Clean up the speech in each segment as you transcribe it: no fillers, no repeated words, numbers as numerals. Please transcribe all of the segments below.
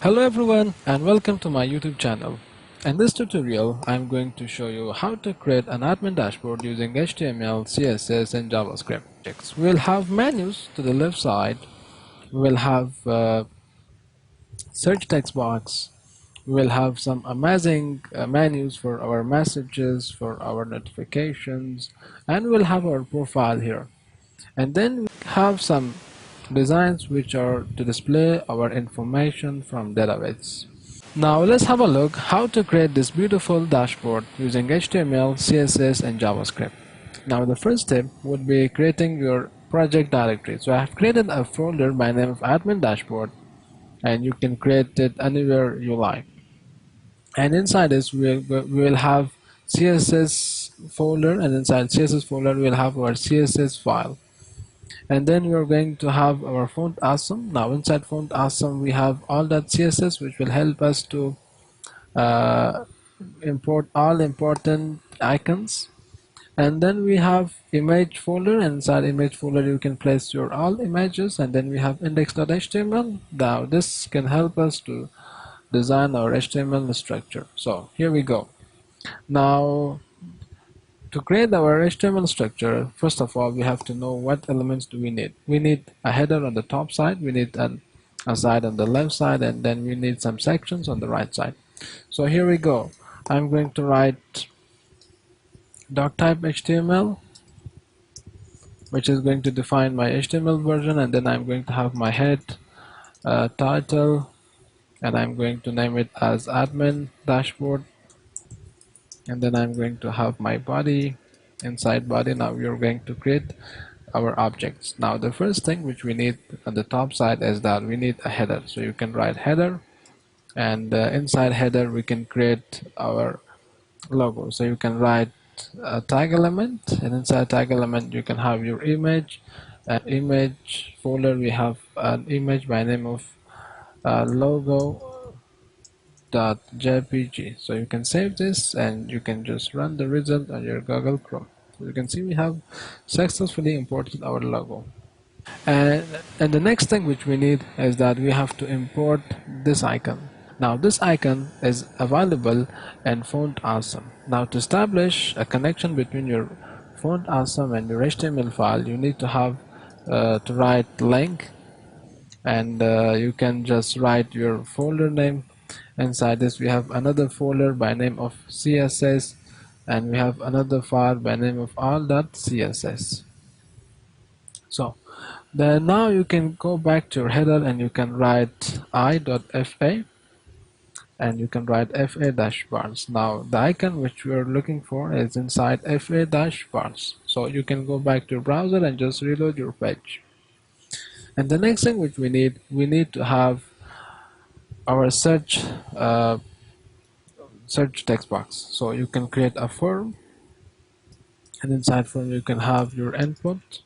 Hello everyone and welcome to my YouTube channel. In this tutorial, I'm going to show you how to create an admin dashboard using HTML, CSS and JavaScript. We'll have menus to the left side, we'll have search text box, we'll have some amazing menus for our messages, for our notifications, and we'll have our profile here. And then we have some designs which are to display our information from database. Now let's have a look how to create this beautiful dashboard using HTML, CSS and JavaScript. Now the first step would be creating your project directory. So I have created a folder by name of admin dashboard, and you can create it anywhere you like. And inside this we will have CSS folder, and inside CSS folder we'll have our CSS file. And then we are going to have our font awesome. Now inside font awesome we have all that CSS which will help us to uh, import all important icons. And then we have image folder, and inside image folder you can place your all images. And then we have index.html. Now this can help us to design our HTML structure. So here we go. Now to create our HTML structure, first of all we have to know what elements do we need. We need a header on the top side, we need a side on the left side, and then we need some sections on the right side. So here we go. I'm going to write doctype HTML, which is going to define my HTML version, and then I'm going to have my head title, and I'm going to name it as admin dashboard. And then I'm going to have my body. Inside body, now we are going to create our objects. Now the first thing which we need on the top side is that we need a header. So you can write header, and inside header we can create our logo. So you can write a tag element, and inside tag element you can have your image. Image folder, we have an image by name of logo.jpg. So you can save this and you can just run the result on your Google Chrome. So you can see we have successfully imported our logo. And the next thing which we need is that we have to import this icon. Now this icon is available in Font Awesome. Now to establish a connection between your Font Awesome and your HTML file, you need to have to write link, and you can just write your folder name. Inside this we have another folder by name of CSS, and we have another file by name of all.css. So then now you can go back to your header and you can write i.fa, and you can write fa-bars. Now the icon which we are looking for is inside fa-bars. So you can go back to your browser and just reload your page. And the next thing which we need to have our search text box. So you can create a form, and inside form you can have your input,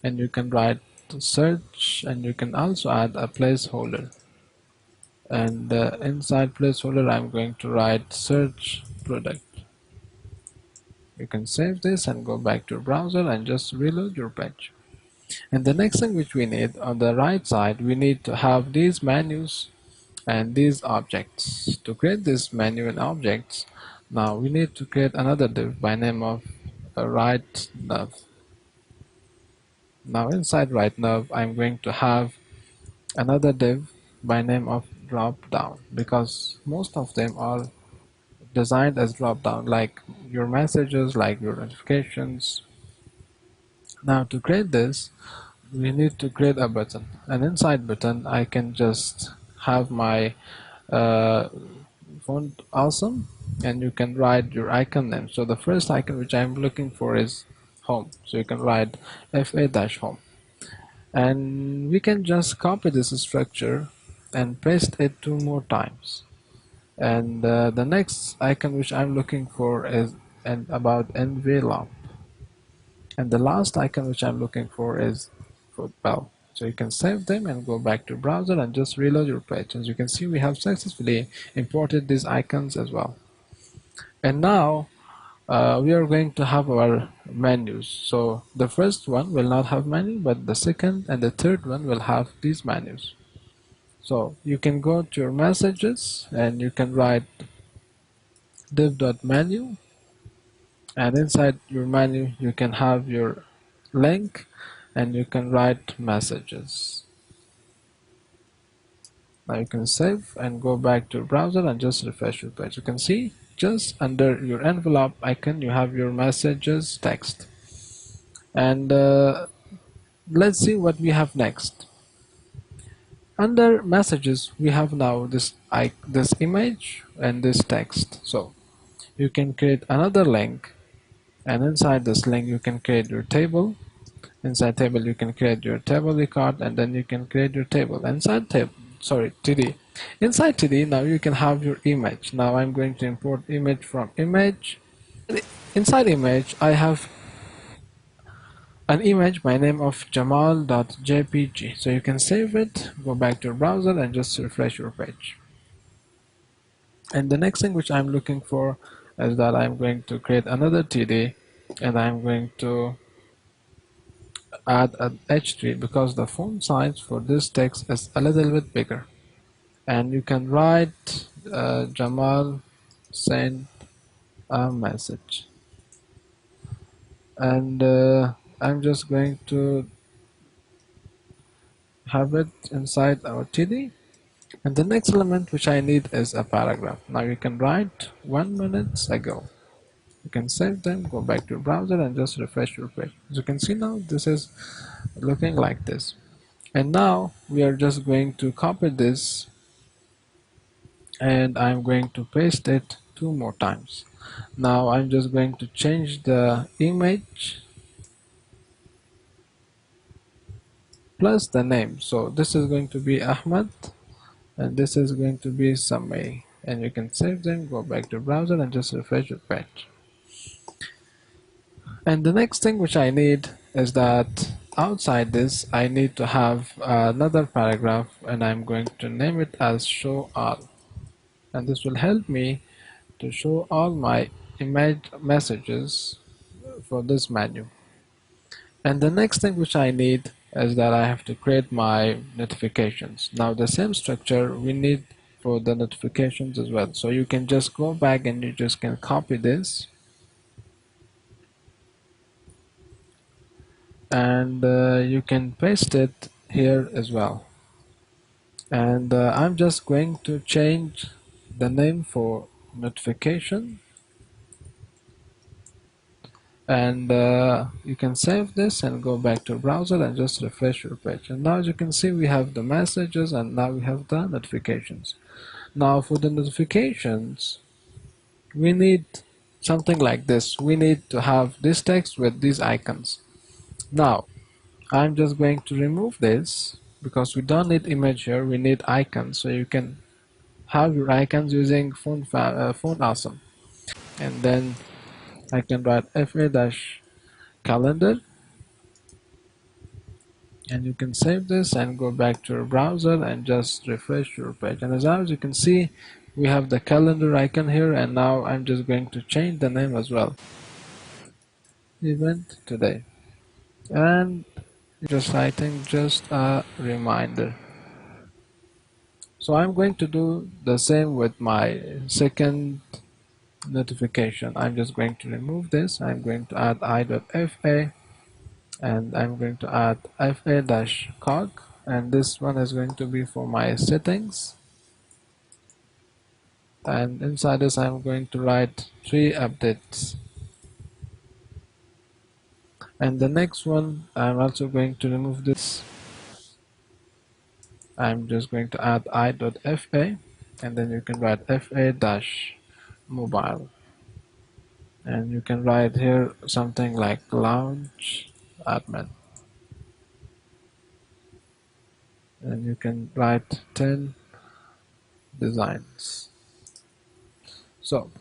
and you can write search, and you can also add a placeholder. And inside placeholder I'm going to write search product. You can save this and go back to your browser and just reload your page. And the next thing which we need on the right side, we need to have these menus and these objects. To create this menu and objects, now we need to create another div by name of right nav. Now inside right nav I'm going to have another div by name of drop down, because most of them are designed as drop down, like your messages, like your notifications. Now to create this, we need to create a button, and inside button I can just have my font awesome, and you can write your icon name. So the first icon which I'm looking for is home, so you can write fa-home, and we can just copy this structure and paste it 2 more times. And the next icon which I'm looking for is about envelope, and the last icon which I'm looking for is football. So you can save them and go back to browser and just reload your page. As you can see, we have successfully imported these icons as well. And now we are going to have our menus. So the first one will not have menu, but the second and the third one will have these menus. So you can go to your messages and you can write div.menu, and inside your menu you can have your link and you can write messages. Now you can save and go back to your browser and just refresh your page. You can see just under your envelope icon you have your messages text. And let's see what we have next. Under messages we have now this image and this text. So you can create another link, and inside this link you can create your table. Inside table you can create your table record, and then you can create your table inside table, sorry, TD. Inside TD now you can have your image. Now I'm going to import image from image. Inside image I have an image by name of jamal.jpg. So you can save it, go back to your browser and just refresh your page. And the next thing which I'm looking for is that I'm going to create another TD, and I'm going to add an H3 because the font size for this text is a little bit bigger. And you can write Jamal sent a message, and I'm just going to have it inside our TD. And the next element which I need is a paragraph. Now you can write 1 minute ago. You can save them, go back to your browser and just refresh your page. As you can see now, this is looking like this. And now we are just going to copy this, and I'm going to paste it 2 more times. Now I'm just going to change the image plus the name. So this is going to be Ahmed and this is going to be Samay. And you can save them, go back to browser and just refresh your page. And the next thing which I need is that outside this I need to have another paragraph, and I'm going to name it as show all. And this will help me to show all my image messages for this menu. And the next thing which I need is that I have to create my notifications. Now the same structure we need for the notifications as well. So you can just go back and you just can copy this, and you can paste it here as well. And I'm just going to change the name for notification, and you can save this and go back to browser and just refresh your page. And now as you can see we have the messages and now we have the notifications. Now for the notifications we need something like this. We need to have this text with these icons. Now I'm just going to remove this because we don't need image here, we need icons. So you can have your icons using font awesome. And then I can write fa-calendar, and you can save this and go back to your browser and just refresh your page. And as you can see we have the calendar icon here, and now I'm just going to change the name as well, event today, and just writing just a reminder. So I'm going to do the same with my second notification. I'm just going to remove this. I'm going to add i.fa, and I'm going to add fa-cog, and this one is going to be for my settings. And inside this I'm going to write 3 updates. And the next one I'm also going to remove this. I'm just going to add i.fa, and then you can write fa-mobile, and you can write here something like launch admin, and you can write 10 designs. So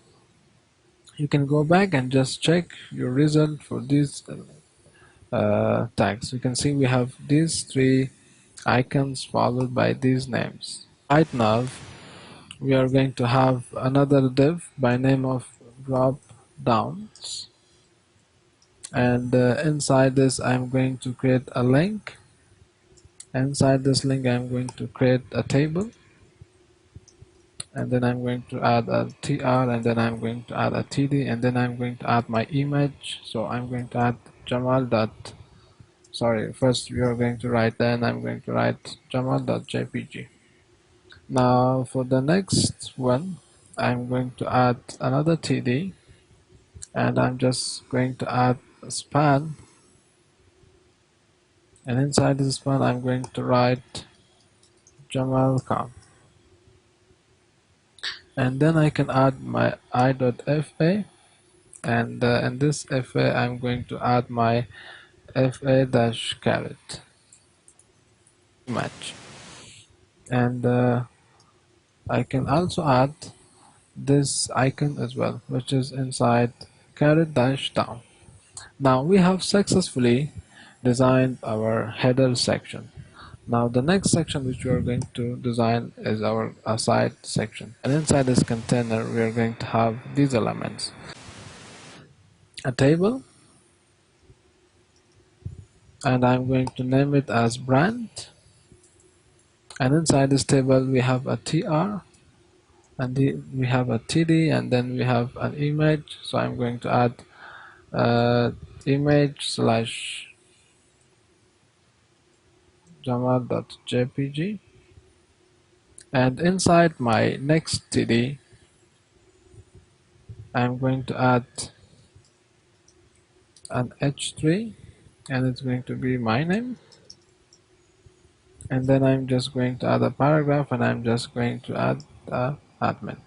you can go back and just check your result for these tags. You can see we have these 3 icons followed by these names. Right now we are going to have another div by name of drop downs, and inside this I'm going to create a link, Inside this link I'm going to create a table, and then I'm going to add a tr, and then I'm going to add a td, and then I'm going to add my image. So I'm going to add Jamal dot, sorry, first we are going to write, then I'm going to write Jamal.jpg. Now for the next one, I'm going to add another td, and I'm just going to add a span, and inside this span I'm going to write Jamal.com, and then I can add my I.fa, and in this fa I'm going to add my fa dash caret match, and I can also add this icon as well, which is inside caret dash down. Now we have successfully designed our header section. Now the next section which we are going to design is our aside section, and inside this container we are going to have these elements: a table, and I'm going to name it as brand, and inside this table we have a tr, and we have a td, and then we have an image. So I'm going to add image slash jamal.jpg, and inside my next td I'm going to add an h3, and it's going to be my name, and then I'm just going to add a paragraph, and I'm just going to add the admin.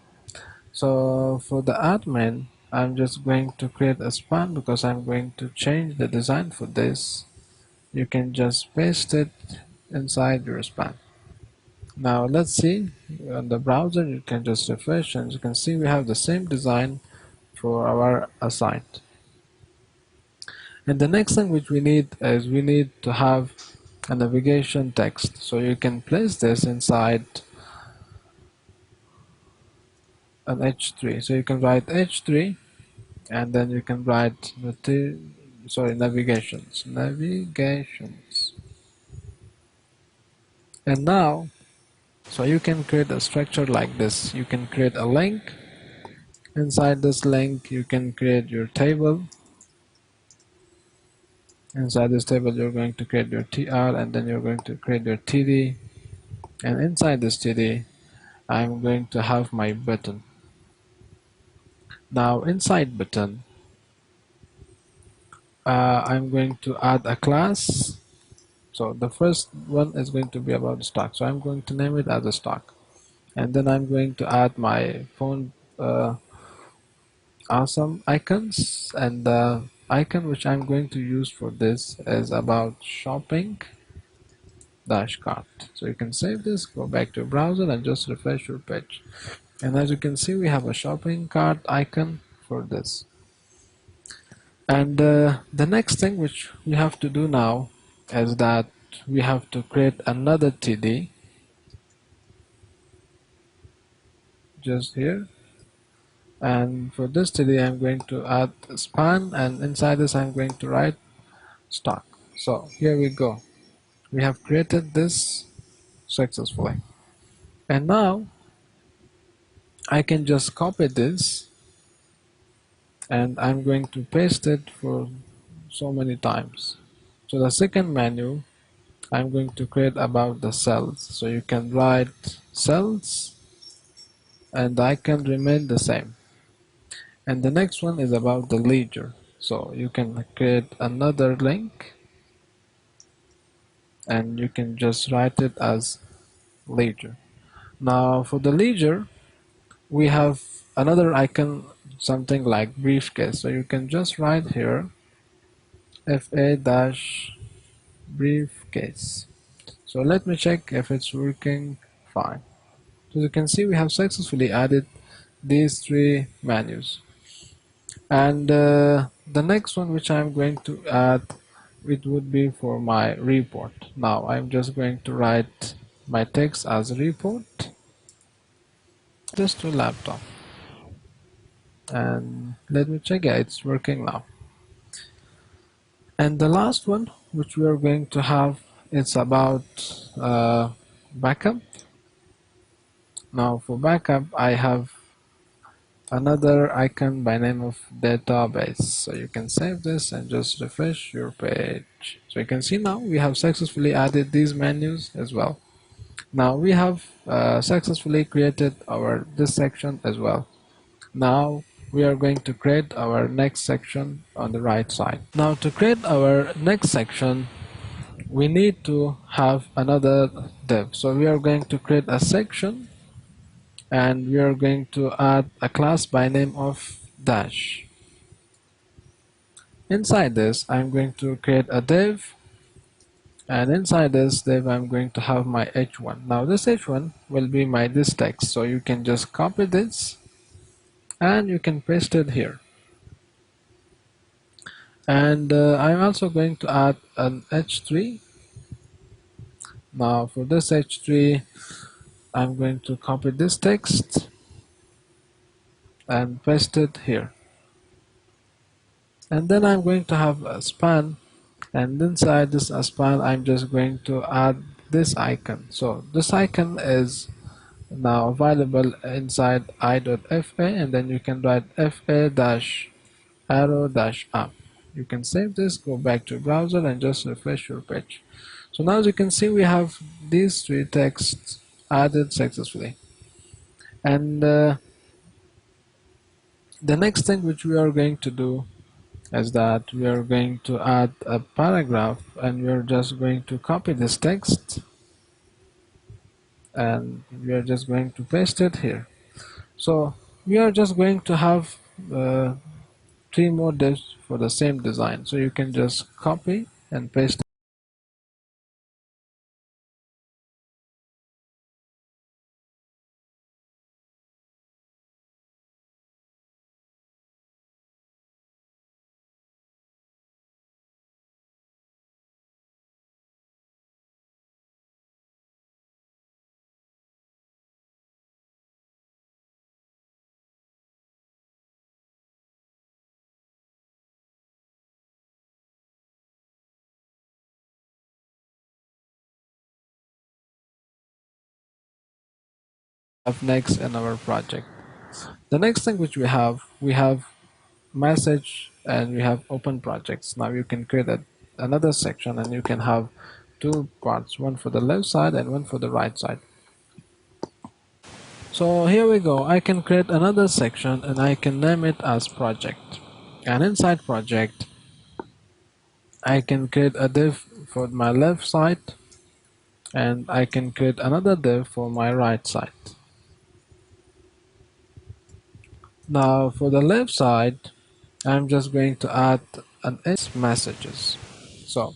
So for the admin I'm just going to create a span because I'm going to change the design for this. You can just paste it inside your span. Now let's see on the browser. You can just refresh, and you can see we have the same design for our aside. And the next thing which we need is we need to have a navigation text. So you can place this inside an h3. So you can write h3, and then you can write navigations. And now, so you can create a structure like this. You can create a link. Inside this link you can create your table. Inside this table you're going to create your tr, and then you're going to create your td, and inside this td I'm going to have my button. Now inside button I'm going to add a class. So the first one is going to be about stock, so I'm going to name it as a stock, and then I'm going to add my phone awesome icons, and the icon which I'm going to use for this is about shopping dash cart. So you can save this, go back to your browser, and just refresh your page, and as you can see we have a shopping cart icon for this. And the next thing which we have to do now is that we have to create another td just here, and for this td I'm going to add a span, and inside this I'm going to write stock. So here we go, we have created this successfully, and now I can just copy this, and I'm going to paste it for so many times. So the second menu I'm going to create about the cells, so you can write cells and the icon remain the same. And the next one is about the ledger, so you can create another link, and you can just write it as ledger. Now for the ledger we have another icon, something like briefcase, so you can just write here fa dash briefcase. So let me check if it's working fine. So you can see we have successfully added these three menus. And the next one which I'm going to add, it would be for my report. Now I'm just going to write my text as report just to laptop, and let me check. Yeah, it's working now. And the last one which we are going to have it's about backup. Now for backup, I have another icon by name of database. So you can save this and just refresh your page. So you can see now we have successfully added these menus as well. Now we have successfully created our this section as well. Now we are going to create our next section on the right side. Now to create our next section, we need to have another div. So we are going to create a section and we are going to add a class by name of dash. Inside this, I'm going to create a div, and inside this div I'm going to have my h1. Now this h1 will be my this text, so you can just copy this and you can paste it here. And I'm also going to add an h3. Now for this h3, I'm going to copy this text and paste it here. And then I'm going to have a span, and inside this span I'm just going to add this icon. So this icon is now available inside i.fa, and then you can write fa dash arrow dash up. You can save this, go back to browser and just refresh your page. So now as you can see we have these three texts added successfully. And the next thing which we are going to do is that we are going to add a paragraph, and we are just going to copy this text and we are just going to paste it here. So we are just going to have three more divs for the same design, so you can just copy and paste up next in our project. The next thing which we have message and we have open projects. Now you can create another section and you can have two parts, one for the left side and one for the right side. So here we go. I can create another section and I can name it as project. And inside project, I can create a div for my left side and I can create another div for my right side. Now for the left side, I'm just going to add an S messages. So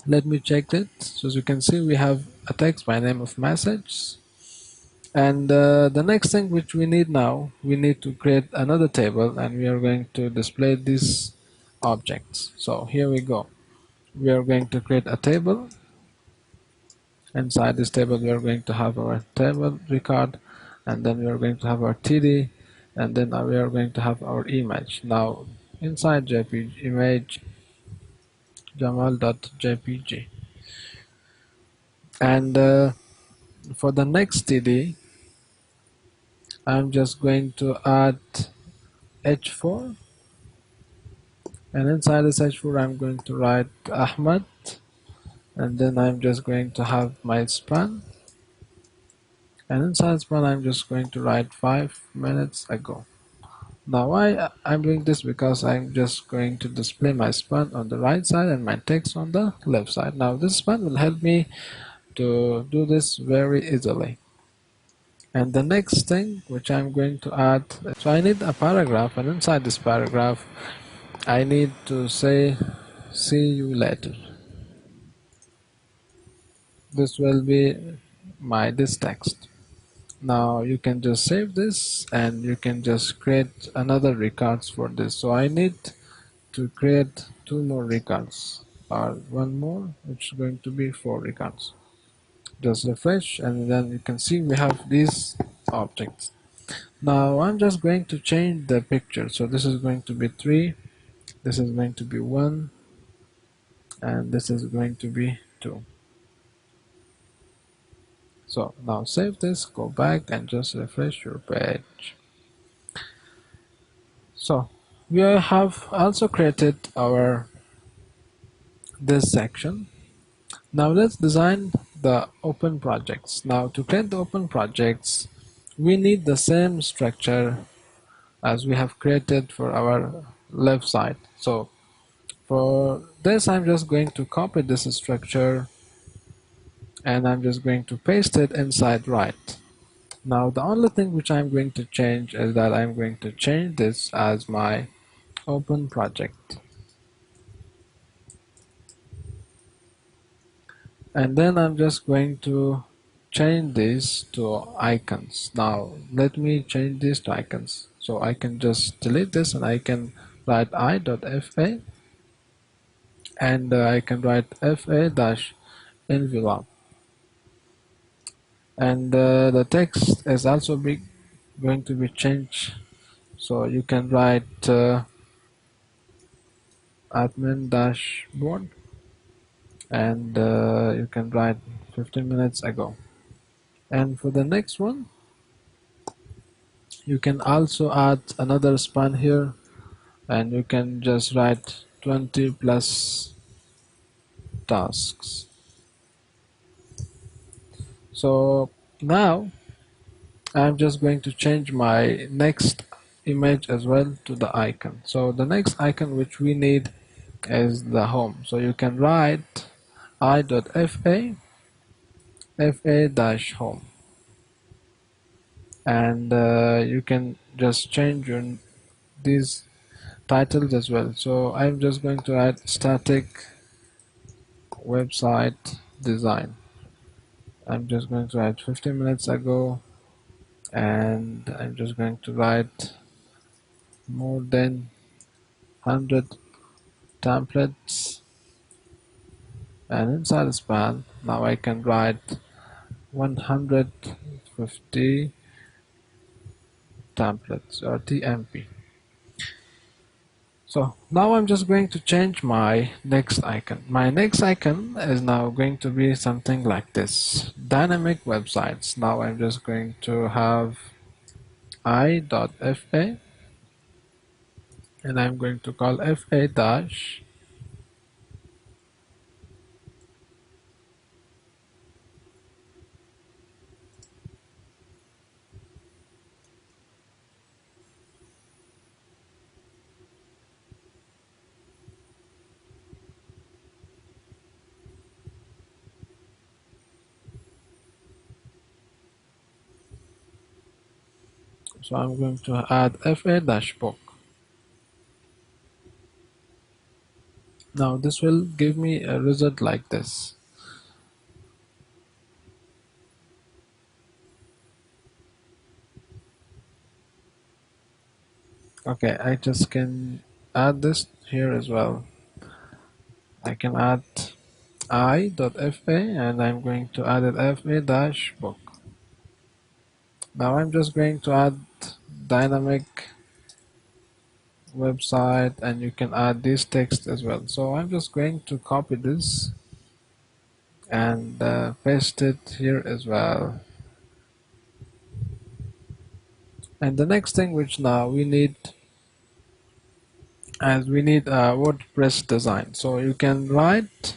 let me check it. So as you can see, we have a text by name of message. And the next thing which we need now, we need to create another table and we are going to display these objects. So here we go. We are going to create a table. Inside this table we are going to have our table record, and then we are going to have our TD, and then we are going to have our image. Now inside JPG image jamal.jpg, and for the next TD I'm just going to add h4, and inside this h4 I'm going to write Ahmad, and then I'm just going to have my span, and inside span I'm just going to write 5 minutes ago. Now why I'm doing this, because I'm just going to display my span on the right side and my text on the left side. Now this span will help me to do this very easily. And the next thing which I'm going to add, so I need a paragraph, and inside this paragraph I need to say see you later. This will be my this text. Now you can just save this and you can just create another records for this. So I need to create two more records, or one more, which is going to be 4 records. Just refresh and then you can see we have these objects. Now I'm just going to change the picture. So this is going to be 3, this is going to be 1, and this is going to be 2. So now save this, go back and just refresh your page. So we have also created our this section. Now let's design the open projects. Now to create the open projects, we need the same structure as we have created for our left side. So for this, I'm just going to copy this structure and I'm just going to paste it inside right. Now the only thing which I'm going to change is that I'm going to change this as my open project. And then I'm just going to change these to icons. Now let me change these to icons. So I can just delete this and I can write I.fa and I can write fa dash envelope. And the text is also going to be changed. So you can write admin dashboard and you can write 15 minutes ago. And for the next one, you can also add another span here and you can just write 20 plus tasks. So now I'm just going to change my next image as well to the icon. So the next icon which we need is the home. So you can write I.fa fa dash home and you can just change these titles as well. So I'm just going to add static website design. I'm just going to write 15 minutes ago and I'm just going to write more than 100 templates and inside the span now I can write 150 templates or TMP. So now I'm just going to change my next icon. My next icon is now going to be something like this. Dynamic websites. Now I'm just going to have I.fa and I'm going to call fa dash so I'm going to add fa dash book. Now this will give me a result like this. Okay, I just can add this here as well. I can add I.fa and I'm going to add it fa dash book. Now I'm just going to add dynamic website and you can add this text as well. So I'm just going to copy this and paste it here as well. And the next thing which now we need a WordPress design. So you can write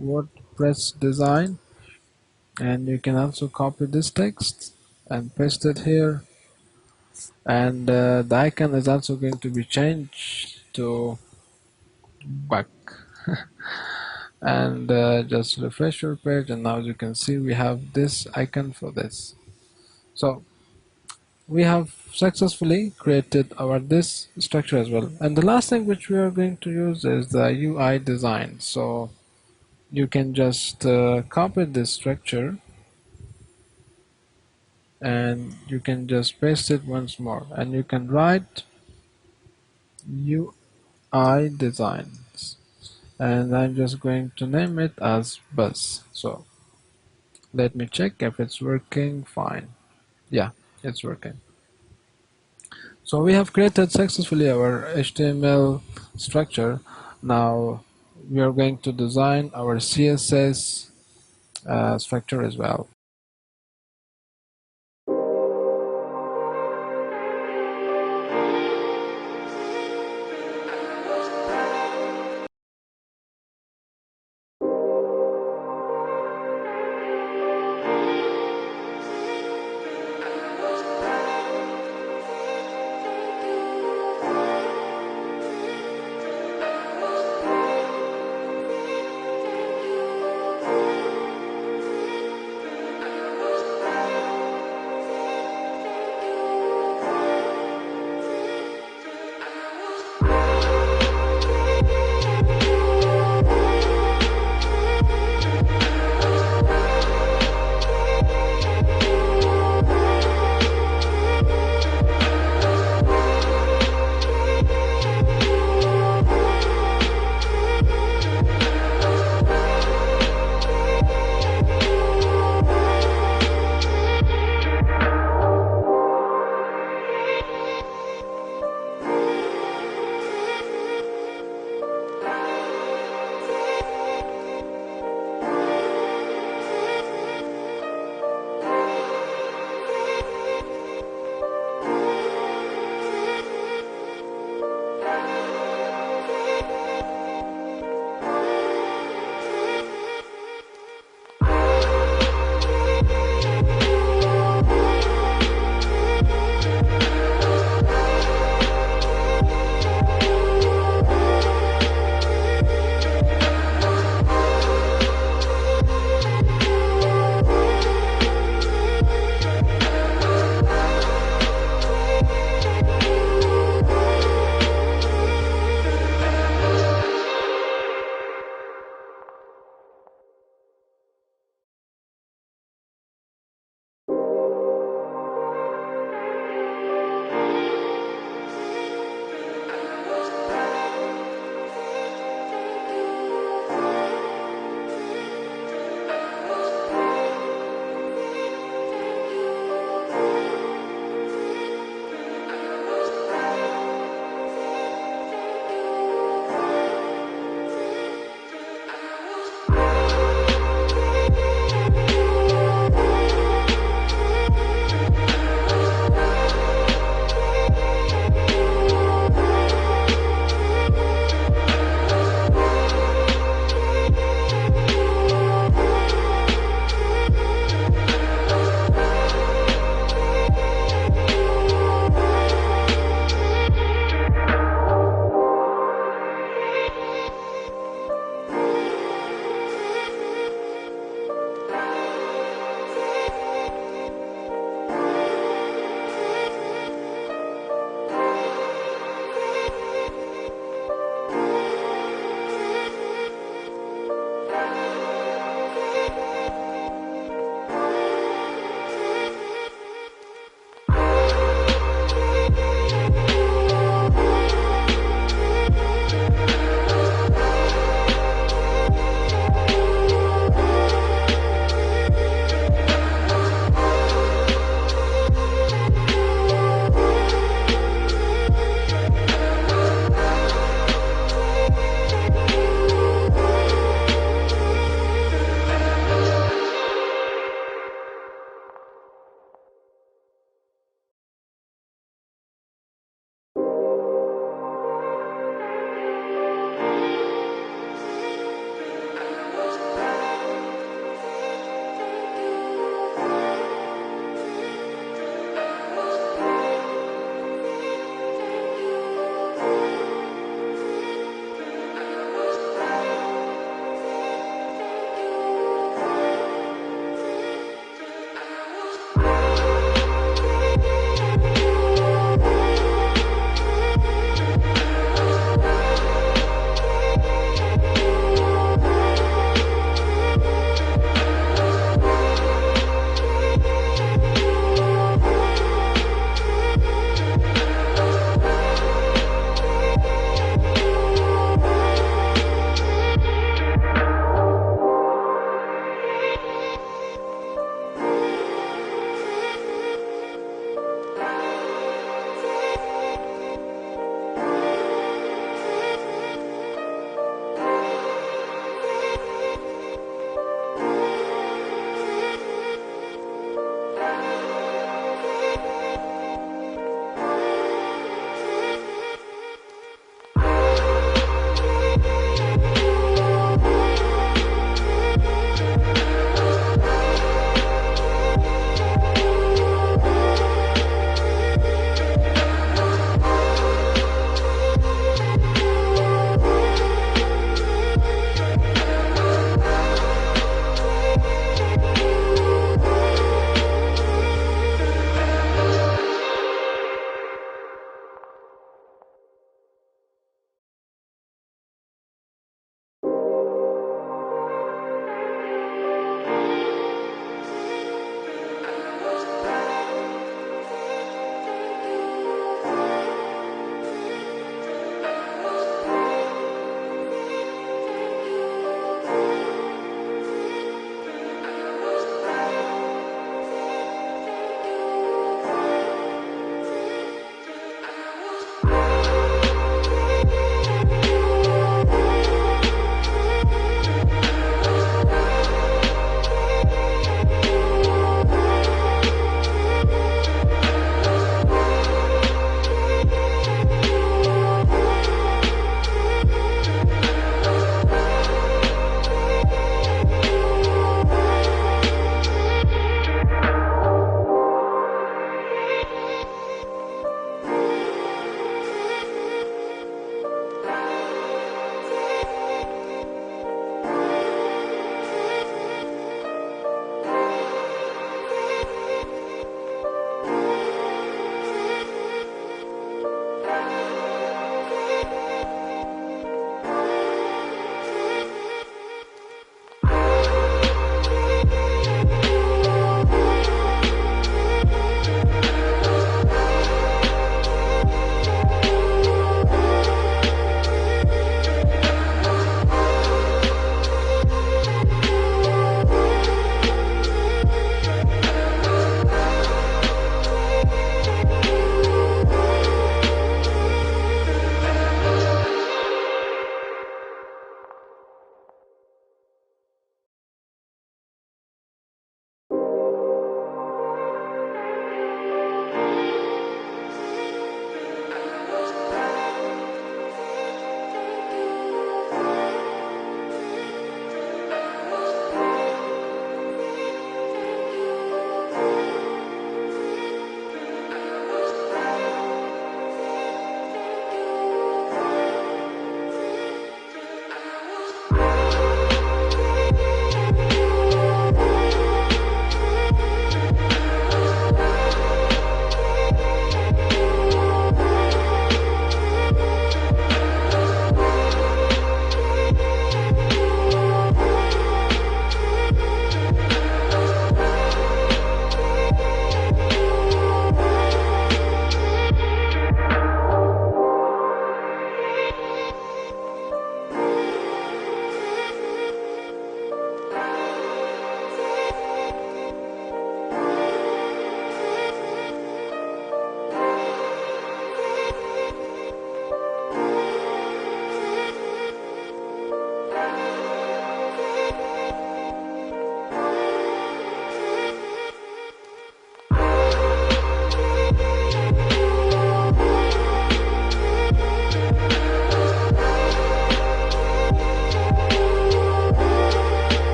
WordPress design and you can also copy this text and paste it here and the icon is also going to be changed to back and just refresh your page and now as you can see we have this icon for this. So we have successfully created our this structure as well, and the last thing which we are going to use is the UI design. So you can just copy this structure and you can just paste it once more and you can write UI designs and I'm just going to name it as bus. So let me check if it's working fine. Yeah, it's working. So we have created successfully our HTML structure. Now we are going to design our CSS structure as well.